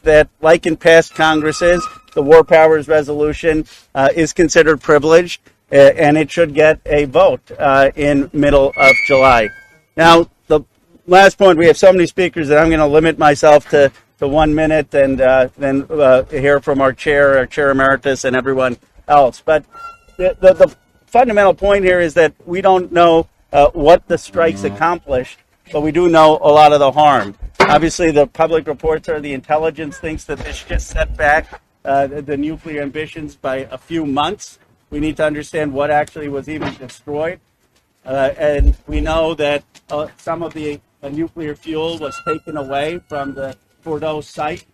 that, like in past Congresses, the War Powers Resolution is considered privileged, and it should get a vote in middle of July. Now, the last point, we have so many speakers that I'm going to limit myself to 1 minute and then hear from our chair emeritus, and everyone else. But the fundamental point here is that we don't know what the strikes accomplished, but we do know a lot of the harm. Obviously, the public reports are the intelligence thinks that this just set back the nuclear ambitions by a few months. We need to understand what actually was even destroyed. And we know that some of the nuclear fuel was taken away from the Fordow site.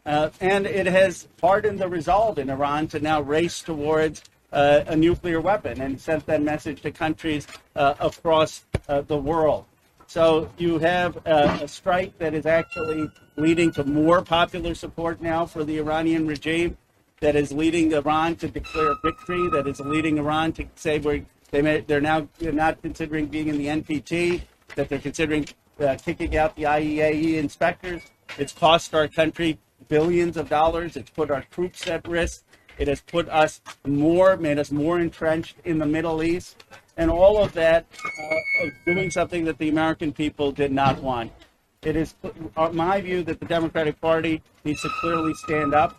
And it has hardened the resolve in Iran to now race towards a nuclear weapon and sent that message to countries across the world. So you have a strike that is actually leading to more popular support now for the Iranian regime, that is leading Iran to declare victory, that is leading Iran to say they're not considering being in the NPT, that they're considering kicking out the IAEA inspectors. It's cost our country billions of dollars. It's put our troops at risk. It has made us more entrenched in the Middle East. And all of that doing something that the American people did not want. It is my view that the Democratic Party needs to clearly stand up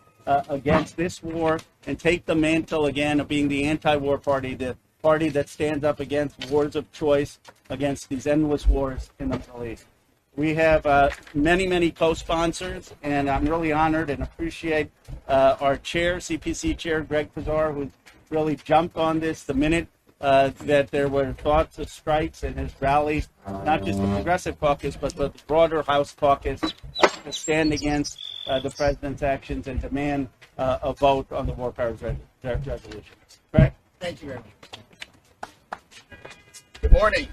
against this war and take the mantle again of being the anti-war party, the party that stands up against wars of choice, against these endless wars in the Middle East. We have many, many co-sponsors, and I'm really honored and appreciate our chair, CPC chair, Greg Pazar, who really jumped on this the minute that there were thoughts of strikes, and has rallied not just the Progressive Caucus, but the broader House Caucus to stand against the President's actions and demand a vote on the War Powers Resolution. Greg? Thank you very much. Good morning.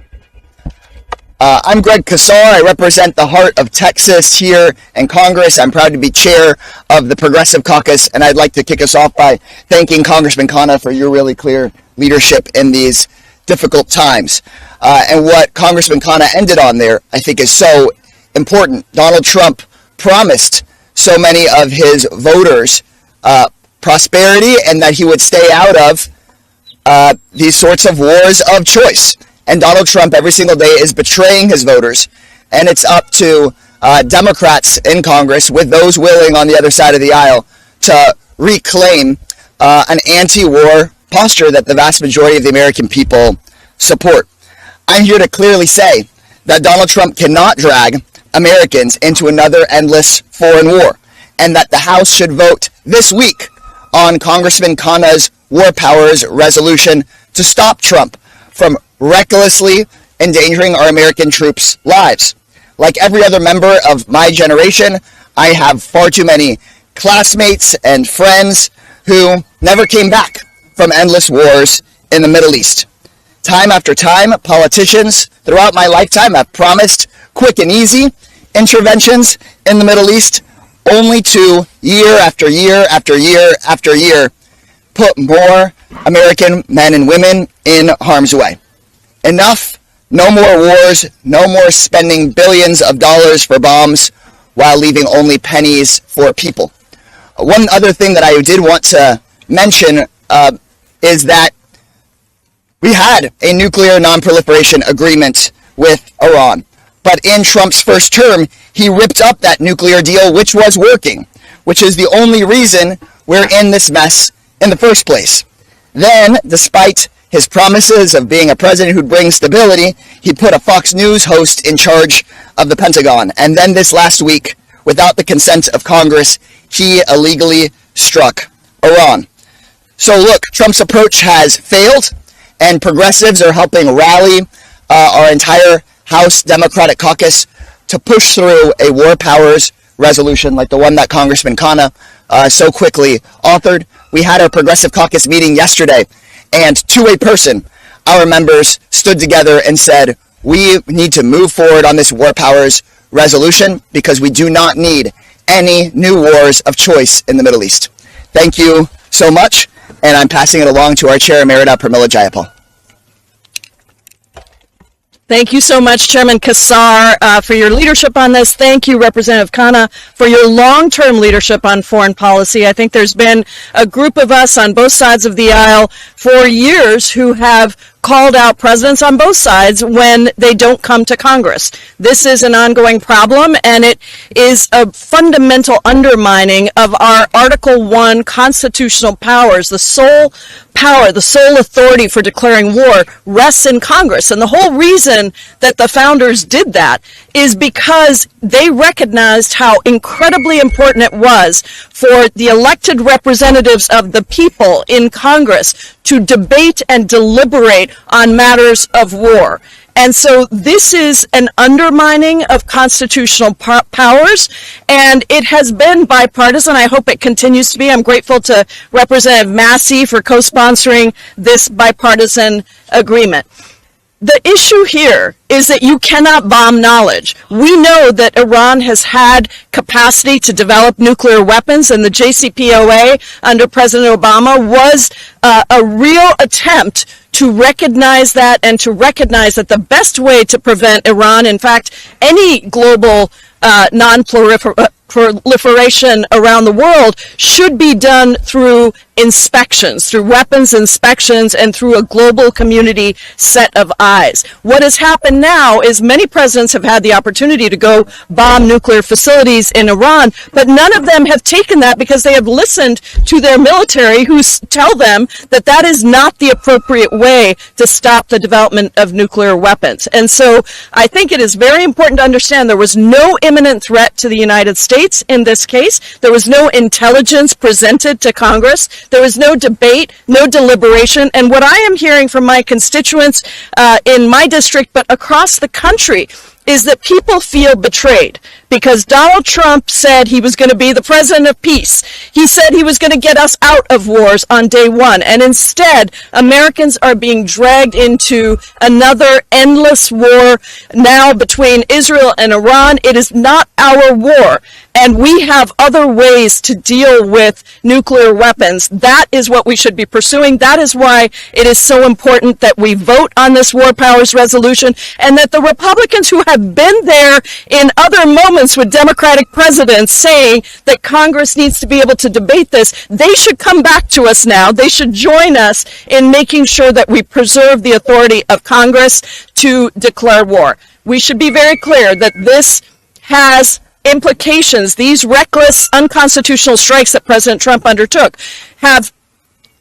I'm Greg Pazar. I represent the heart of Texas here in Congress. I'm proud to be chair of the Progressive Caucus, and I'd like to kick us off by thanking Congressman Khanna for your really clear leadership in these difficult times. And what Congressman Khanna ended on there, I think, is so important. Donald Trump promised so many of his voters prosperity, and that he would stay out of these sorts of wars of choice. And Donald Trump every single day is betraying his voters. And it's up to Democrats in Congress, with those willing on the other side of the aisle, to reclaim an anti-war posture that the vast majority of the American people support. I'm here to clearly say that Donald Trump cannot drag Americans into another endless foreign war, and that the House should vote this week on Congressman Khanna's War Powers Resolution to stop Trump from recklessly endangering our American troops' lives. Like every other member of my generation, I have far too many classmates and friends who never came back from endless wars in the Middle East. Time after time, politicians throughout my lifetime have promised quick and easy interventions in the Middle East, only to year after year after year after year put more American men and women in harm's way. Enough. No more wars. No more spending billions of dollars for bombs while leaving only pennies for people. One other thing that I did want to mention is that we had a nuclear non-proliferation agreement with Iran. But in Trump's first term, he ripped up that nuclear deal, which was working, which is the only reason we're in this mess in the first place. Then, despite his promises of being a president who'd bring stability, he put a Fox News host in charge of the Pentagon. And then this last week, without the consent of Congress, he illegally struck Iran. So look, Trump's approach has failed, and progressives are helping rally our entire House Democratic Caucus to push through a War Powers Resolution like the one that Congressman Khanna so quickly authored. We had our Progressive Caucus meeting yesterday, and to a person, our members stood together and said, we need to move forward on this War Powers Resolution because we do not need any new wars of choice in the Middle East. Thank you so much, and I'm passing it along to our Chair Emerita, Pramila Jayapal. Thank you so much, Chairman Kassar, for your leadership on this. Thank you, Representative Khanna, for your long-term leadership on foreign policy. I think there's been a group of us on both sides of the aisle for years who have called out presidents on both sides when they don't come to Congress. This is an ongoing problem, and it is a fundamental undermining of our Article 1 constitutional powers. The sole power, the sole authority for declaring war rests in Congress. And the whole reason that the founders did that is because they recognized how incredibly important it was for the elected representatives of the people in Congress to debate and deliberate on matters of war. And so this is an undermining of constitutional powers, and it has been bipartisan. I hope it continues to be. I'm grateful to Representative Massie for co-sponsoring this bipartisan agreement. The issue here is that you cannot bomb knowledge. We know that Iran has had capacity to develop nuclear weapons, and the JCPOA under President Obama was a real attempt to recognize that and to recognize that the best way to prevent Iran, in fact, any global non-proliferation around the world, should be done through inspections, through weapons inspections, and through a global community set of eyes. What has happened now is many presidents have had the opportunity to go bomb nuclear facilities in Iran, but none of them have taken that because they have listened to their military who tell them that that is not the appropriate way to stop the development of nuclear weapons. And so I think it is very important to understand there was no imminent threat to the United States in this case. There was no intelligence presented to Congress. There was no debate, no deliberation. And what I am hearing from my constituents in my district, but across the country, is that people feel betrayed because Donald Trump said he was going to be the president of peace. He said he was going to get us out of wars on day one. And instead, Americans are being dragged into another endless war now between Israel and Iran. It is not our war. And we have other ways to deal with nuclear weapons. That is what we should be pursuing. That is why it is so important that we vote on this war powers resolution, and that the Republicans who have been there in other moments with Democratic presidents saying that Congress needs to be able to debate this, they should come back to us now. They should join us in making sure that we preserve the authority of Congress to declare war. We should be very clear that this has implications. These reckless, unconstitutional strikes that President Trump undertook have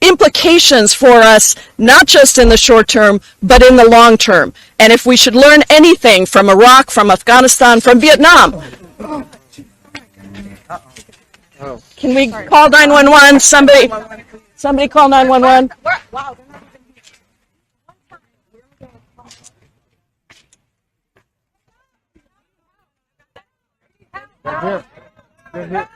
implications for us, not just in the short term, but in the long term. And if we should learn anything from Iraq, from Afghanistan, from Vietnam, can we call 911? Somebody call 911. They're here. They're here.